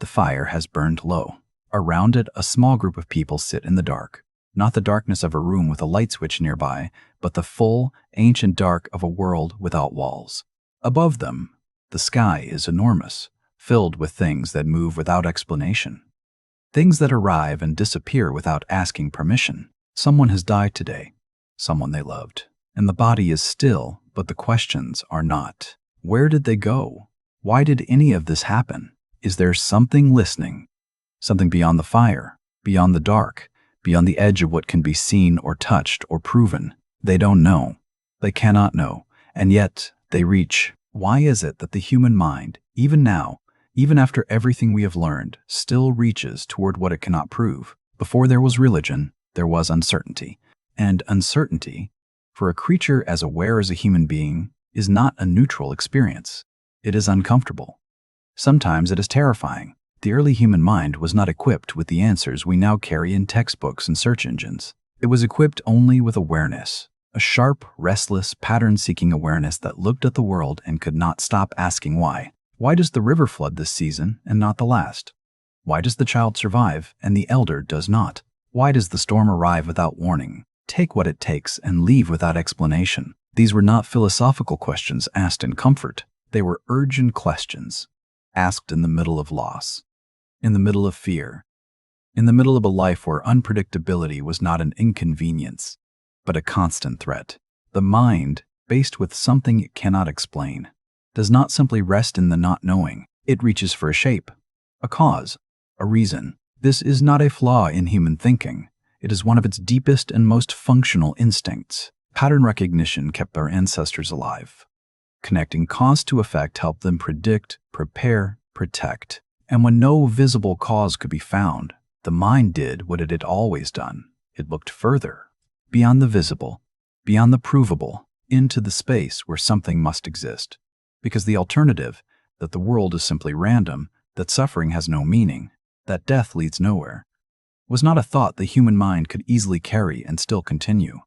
The fire has burned low. Around it, a small group of people sit in the dark. Not the darkness of a room with a light switch nearby, but the full, ancient dark of a world without walls. Above them, the sky is enormous, filled with things that move without explanation. Things that arrive and disappear without asking permission. Someone has died today, someone they loved. And the body is still, but the questions are not. Where did they go? Why did any of this happen? Is there something listening? Something beyond the fire, beyond the dark, beyond the edge of what can be seen or touched or proven? They don't know. They cannot know. And yet, they reach. Why is it that the human mind, even now, even after everything we have learned, still reaches toward what it cannot prove? Before there was religion, there was uncertainty. And uncertainty, for a creature as aware as a human being, is not a neutral experience. It is uncomfortable. Sometimes it is terrifying. The early human mind was not equipped with the answers we now carry in textbooks and search engines. It was equipped only with awareness, a sharp, restless, pattern-seeking awareness that looked at the world and could not stop asking why. Why does the river flood this season and not the last? Why does the child survive and the elder does not? Why does the storm arrive without warning, take what it takes, and leave without explanation? These were not philosophical questions asked in comfort. They were urgent questions, asked in the middle of loss, in the middle of fear, in the middle of a life where unpredictability was not an inconvenience, but a constant threat. The mind, based with something it cannot explain, does not simply rest in the not knowing. It reaches for a shape, a cause, a reason. This is not a flaw in human thinking. It is one of its deepest and most functional instincts. Pattern recognition kept our ancestors alive. Connecting cause to effect helped them predict, prepare, protect. And when no visible cause could be found, the mind did what it had always done. It looked further, beyond the visible, beyond the provable, into the space where something must exist. Because the alternative, that the world is simply random, that suffering has no meaning, that death leads nowhere, was not a thought the human mind could easily carry and still continue.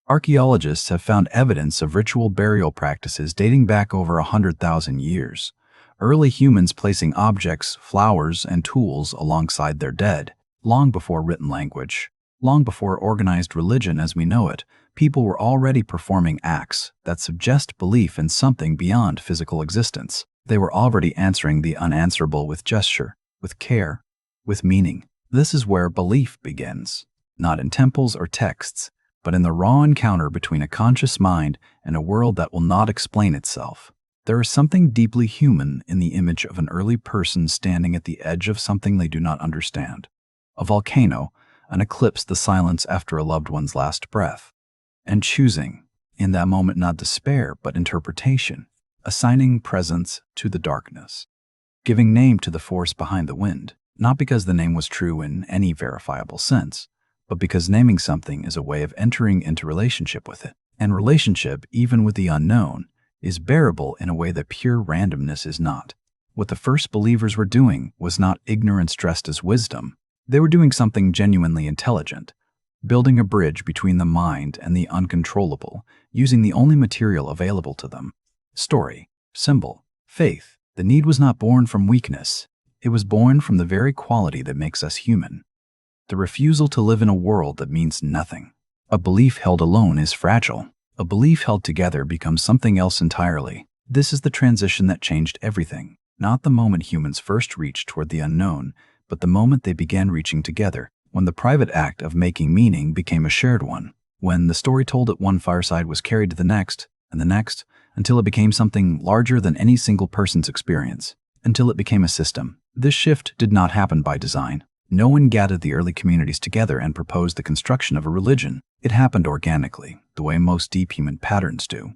Archaeologists have found evidence of ritual burial practices dating back over 100,000 years. Early humans placing objects, flowers, and tools alongside their dead. Long before written language, long before organized religion as we know it, people were already performing acts that suggest belief in something beyond physical existence. They were already answering the unanswerable with gesture, with care, with meaning. This is where belief begins, not in temples or texts, but in the raw encounter between a conscious mind and a world that will not explain itself. There is something deeply human in the image of an early person standing at the edge of something they do not understand. A volcano, an eclipse, the silence after a loved one's last breath. And choosing, in that moment, not despair, but interpretation, assigning presence to the darkness, giving name to the force behind the wind, not because the name was true in any verifiable sense, but because naming something is a way of entering into relationship with it. And relationship, even with the unknown, is bearable in a way that pure randomness is not. What the first believers were doing was not ignorance dressed as wisdom. They were doing something genuinely intelligent, building a bridge between the mind and the uncontrollable, using the only material available to them. Story, symbol, faith. The need was not born from weakness. It was born from the very quality that makes us human. The refusal to live in a world that means nothing. A belief held alone is fragile. A belief held together becomes something else entirely. This is the transition that changed everything. Not the moment humans first reached toward the unknown, but the moment they began reaching together, when the private act of making meaning became a shared one, when the story told at one fireside was carried to the next, until it became something larger than any single person's experience, until it became a system. This shift did not happen by design. No one gathered the early communities together and proposed the construction of a religion. It happened organically, the way most deep human patterns do.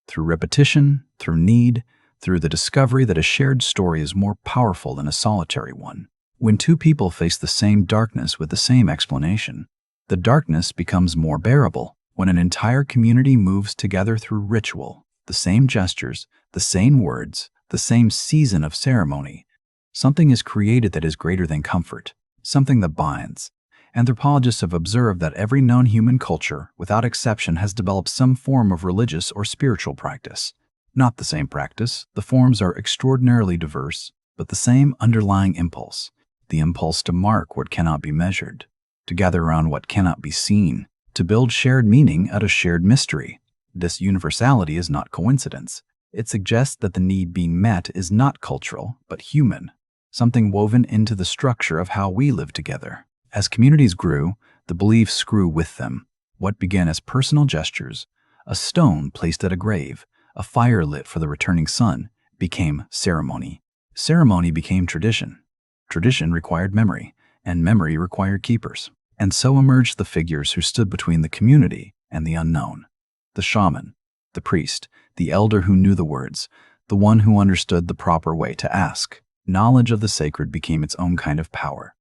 Through repetition, through need, through the discovery that a shared story is more powerful than a solitary one. When two people face the same darkness with the same explanation, the darkness becomes more bearable. When an entire community moves together through ritual, the same gestures, the same words, the same season of ceremony, something is created that is greater than comfort. Something that binds. Anthropologists have observed that every known human culture, without exception, has developed some form of religious or spiritual practice. Not the same practice, the forms are extraordinarily diverse, but the same underlying impulse, the impulse to mark what cannot be measured, to gather around what cannot be seen, to build shared meaning out of shared mystery. This universality is not coincidence. It suggests that the need being met is not cultural, but human, something woven into the structure of how we live together. As communities grew, the beliefs grew with them. What began as personal gestures, a stone placed at a grave, a fire lit for the returning sun, became ceremony. Ceremony became tradition. Tradition required memory, and memory required keepers. And so emerged the figures who stood between the community and the unknown. The shaman, the priest, the elder who knew the words, the one who understood the proper way to ask. Knowledge of the sacred became its own kind of power.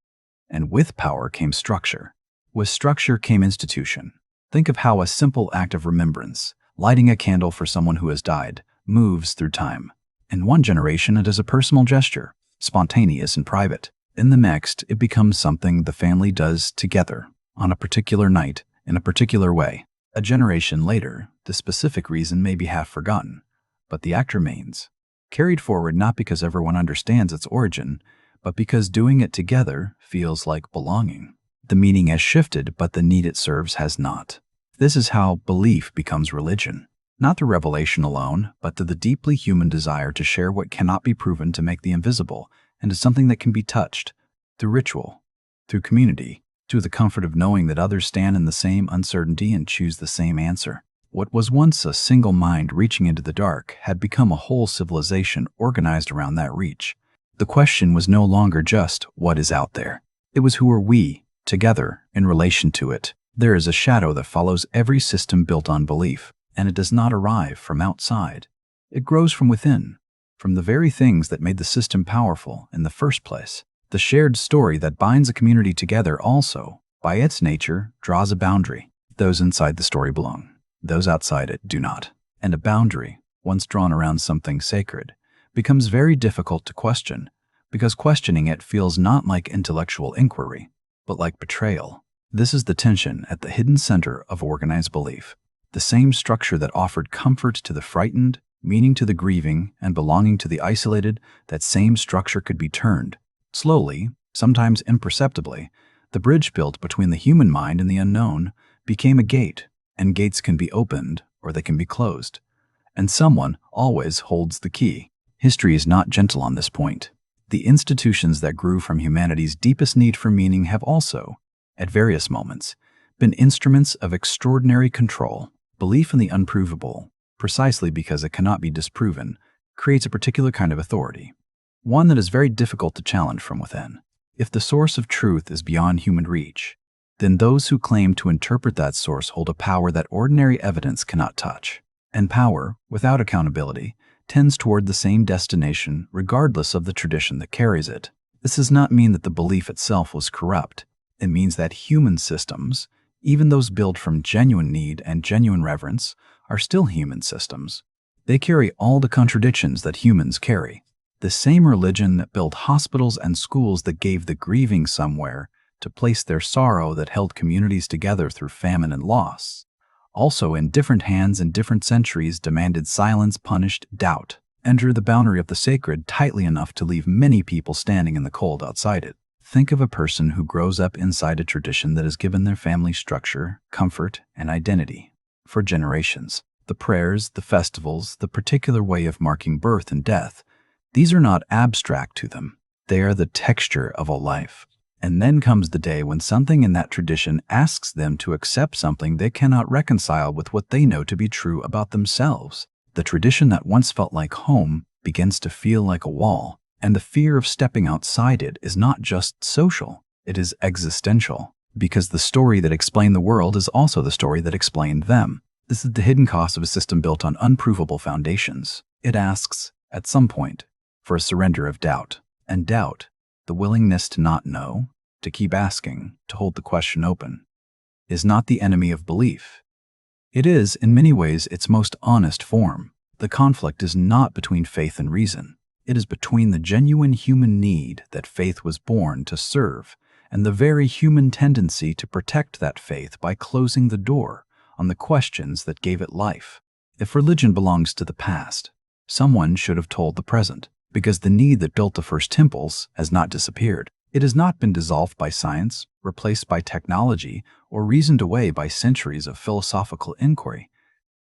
And with power came structure. With structure came institution. Think of how a simple act of remembrance, lighting a candle for someone who has died, moves through time. In one generation, it is a personal gesture, spontaneous and private. In the next, it becomes something the family does together, on a particular night, in a particular way. A generation later, the specific reason may be half forgotten, but the act remains, carried forward not because everyone understands its origin, but because doing it together feels like belonging. The meaning has shifted, but the need it serves has not. This is how belief becomes religion, not through revelation alone, but through the deeply human desire to share what cannot be proven, to make the invisible into something that can be touched, through ritual, through community, through the comfort of knowing that others stand in the same uncertainty and choose the same answer. What was once a single mind reaching into the dark had become a whole civilization organized around that reach. The question was no longer just what is out there. It was who are we, together, in relation to it. There is a shadow that follows every system built on belief, and it does not arrive from outside. It grows from within, from the very things that made the system powerful in the first place. The shared story that binds a community together also, by its nature, draws a boundary. Those inside the story belong. Those outside it do not. And a boundary, once drawn around something sacred, becomes very difficult to question, because questioning it feels not like intellectual inquiry, but like betrayal. This is the tension at the hidden center of organized belief. The same structure that offered comfort to the frightened, meaning to the grieving, and belonging to the isolated, that same structure could be turned. Slowly, sometimes imperceptibly, the bridge built between the human mind and the unknown became a gate, and gates can be opened or they can be closed. And someone always holds the key. History is not gentle on this point. The institutions that grew from humanity's deepest need for meaning have also, at various moments, been instruments of extraordinary control. Belief in the unprovable, precisely because it cannot be disproven, creates a particular kind of authority, one that is very difficult to challenge from within. If the source of truth is beyond human reach, then those who claim to interpret that source hold a power that ordinary evidence cannot touch. And power, without accountability, tends toward the same destination regardless of the tradition that carries it. This does not mean that the belief itself was corrupt. It means that human systems, even those built from genuine need and genuine reverence, are still human systems. They carry all the contradictions that humans carry. The same religion that built hospitals and schools that gave the grieving somewhere to place their sorrow, that held communities together through famine and loss, also in different hands in different centuries demanded silence, punished doubt, and drew the boundary of the sacred tightly enough to leave many people standing in the cold outside it. Think of a person who grows up inside a tradition that has given their family structure, comfort, and identity for generations. The prayers, the festivals, the particular way of marking birth and death, these are not abstract to them. They are the texture of a life. And then comes the day when something in that tradition asks them to accept something they cannot reconcile with what they know to be true about themselves. The tradition that once felt like home begins to feel like a wall, and the fear of stepping outside it is not just social, it is existential, because the story that explained the world is also the story that explained them. This is the hidden cost of a system built on unprovable foundations. It asks, at some point, for a surrender of doubt, and doubt, the willingness to not know, to keep asking, to hold the question open, is not the enemy of belief. It is, in many ways, its most honest form. The conflict is not between faith and reason. It is between the genuine human need that faith was born to serve and the very human tendency to protect that faith by closing the door on the questions that gave it life. If religion belongs to the past, someone should have told the present. because the need that built the first temples has not disappeared. It has not been dissolved by science, replaced by technology, or reasoned away by centuries of philosophical inquiry.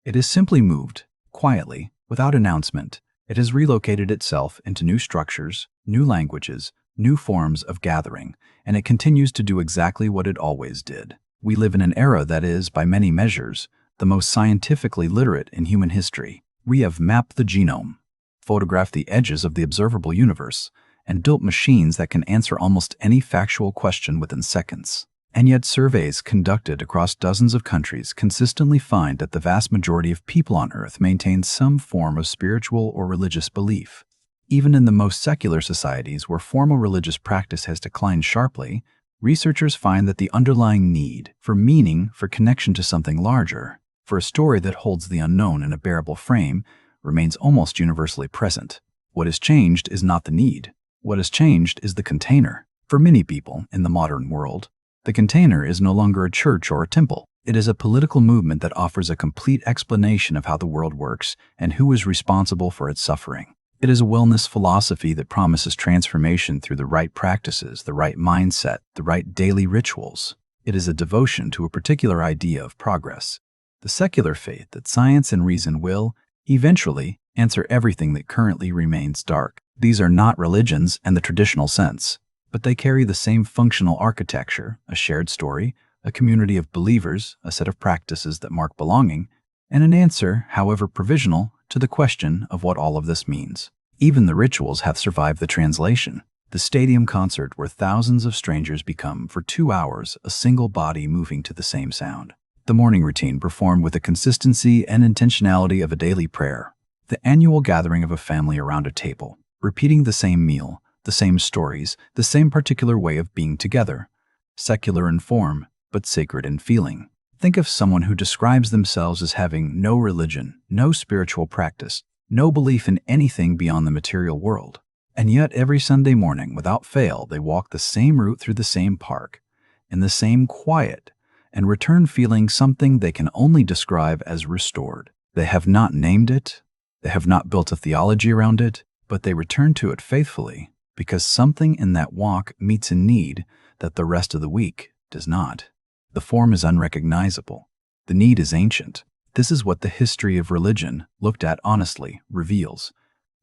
It has simply moved, quietly, without announcement. It has relocated itself into new structures, new languages, new forms of gathering, and it continues to do exactly what it always did. We live in an era that is, by many measures, the most scientifically literate in human history. We have mapped the genome, photographed the edges of the observable universe, and built machines that can answer almost any factual question within seconds. And yet surveys conducted across dozens of countries consistently find that the vast majority of people on Earth maintain some form of spiritual or religious belief. Even in the most secular societies where formal religious practice has declined sharply, researchers find that the underlying need for meaning, for connection to something larger, for a story that holds the unknown in a bearable frame, remains almost universally present. What has changed is not the need. What has changed is the container. For many people in the modern world, the container is no longer a church or a temple. It is a political movement that offers a complete explanation of how the world works and who is responsible for its suffering. It is a wellness philosophy that promises transformation through the right practices, the right mindset, the right daily rituals. It is a devotion to a particular idea of progress. The secular faith that science and reason will, eventually, answer everything that currently remains dark. These are not religions in the traditional sense, but they carry the same functional architecture, a shared story, a community of believers, a set of practices that mark belonging, and an answer, however provisional, to the question of what all of this means. Even the rituals have survived the translation. The stadium concert where thousands of strangers become, for 2 hours, a single body moving to the same sound. The morning routine performed with the consistency and intentionality of a daily prayer. The annual gathering of a family around a table, repeating the same meal, the same stories, the same particular way of being together. Secular in form, but sacred in feeling. Think of someone who describes themselves as having no religion, no spiritual practice, no belief in anything beyond the material world. And yet every Sunday morning, without fail, they walk the same route through the same park, in the same quiet, and return feeling something they can only describe as restored. They have not named it, they have not built a theology around it, but they return to it faithfully, because something in that walk meets a need that the rest of the week does not. The form is unrecognizable. The need is ancient. This is what the history of religion, looked at honestly, reveals.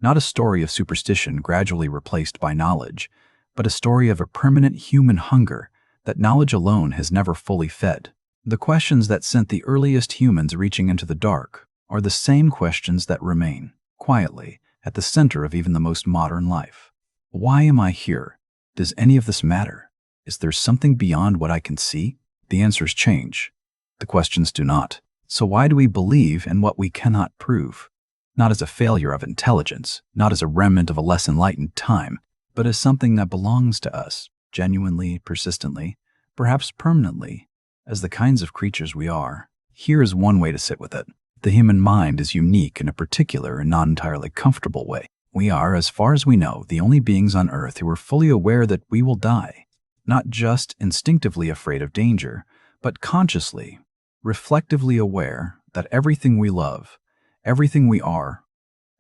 Not a story of superstition gradually replaced by knowledge, but a story of a permanent human hunger that knowledge alone has never fully fed. The questions that sent the earliest humans reaching into the dark are the same questions that remain, quietly, at the center of even the most modern life. Why am I here? Does any of this matter? Is there something beyond what I can see? The answers change. The questions do not. So why do we believe in what we cannot prove? Not as a failure of intelligence, not as a remnant of a less enlightened time, but as something that belongs to us, genuinely, persistently, perhaps permanently, as the kinds of creatures we are. Here is one way to sit with it. The human mind is unique in a particular and not entirely comfortable way. We are, as far as we know, the only beings on Earth who are fully aware that we will die. Not just instinctively afraid of danger, but consciously, reflectively aware that everything we love, everything we are,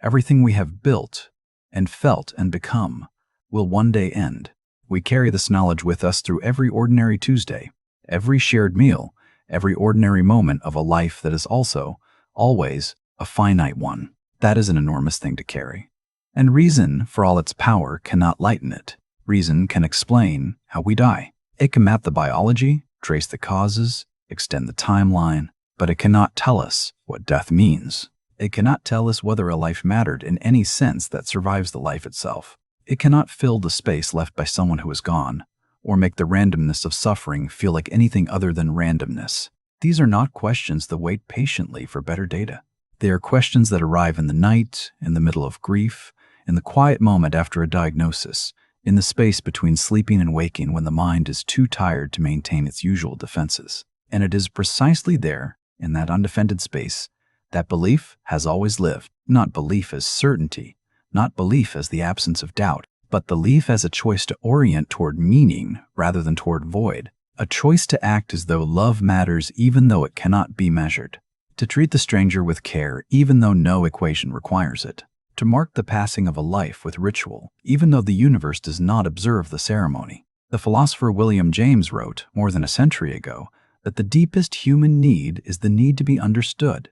everything we have built and felt and become, will one day end. We carry this knowledge with us through every ordinary Tuesday, every shared meal, every ordinary moment of a life that is also, always, a finite one. That is an enormous thing to carry. And reason, for all its power, cannot lighten it. Reason can explain how we die. It can map the biology, trace the causes, extend the timeline, but it cannot tell us what death means. It cannot tell us whether a life mattered in any sense that survives the life itself. It cannot fill the space left by someone who is gone, or make the randomness of suffering feel like anything other than randomness. These are not questions that wait patiently for better data. They are questions that arrive in the night, in the middle of grief, in the quiet moment after a diagnosis, in the space between sleeping and waking when the mind is too tired to maintain its usual defenses. And it is precisely there, in that undefended space, that belief has always lived. Not belief as certainty, not belief as the absence of doubt, but belief as a choice to orient toward meaning rather than toward void. A choice to act as though love matters even though it cannot be measured. To treat the stranger with care even though no equation requires it. to mark the passing of a life with ritual, even though the universe does not observe the ceremony. The philosopher William James wrote, more than a century ago, that the deepest human need is the need to be understood,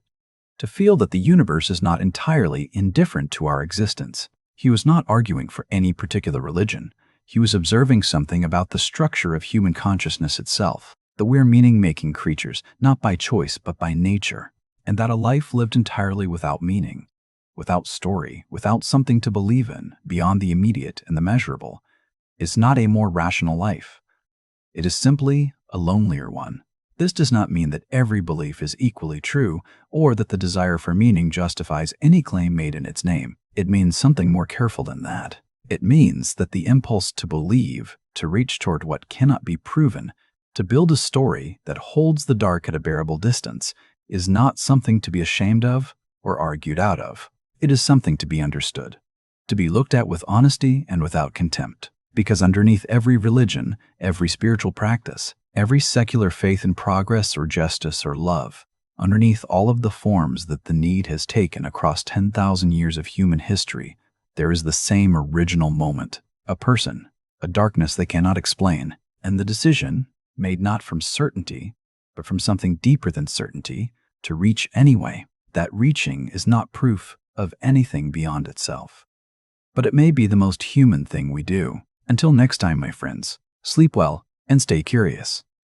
to feel that the universe is not entirely indifferent to our existence. He was not arguing for any particular religion. He was observing something about the structure of human consciousness itself, that we're meaning-making creatures, not by choice but by nature, and that a life lived entirely without meaning, without story, without something to believe in, beyond the immediate and the measurable, is not a more rational life. It is simply a lonelier one. This does not mean that every belief is equally true, or that the desire for meaning justifies any claim made in its name. It means something more careful than that. It means that the impulse to believe, to reach toward what cannot be proven, to build a story that holds the dark at a bearable distance, is not something to be ashamed of or argued out of. It is something to be understood, to be looked at with honesty and without contempt. Because underneath every religion, every spiritual practice, every secular faith in progress or justice or love, underneath all of the forms that the need has taken across 10,000 years of human history, there is the same original moment, a person, a darkness they cannot explain, and the decision, made not from certainty, but from something deeper than certainty, to reach anyway. That reaching is not proof of anything beyond itself. But it may be the most human thing we do. Until next time, my friends, sleep well and stay curious.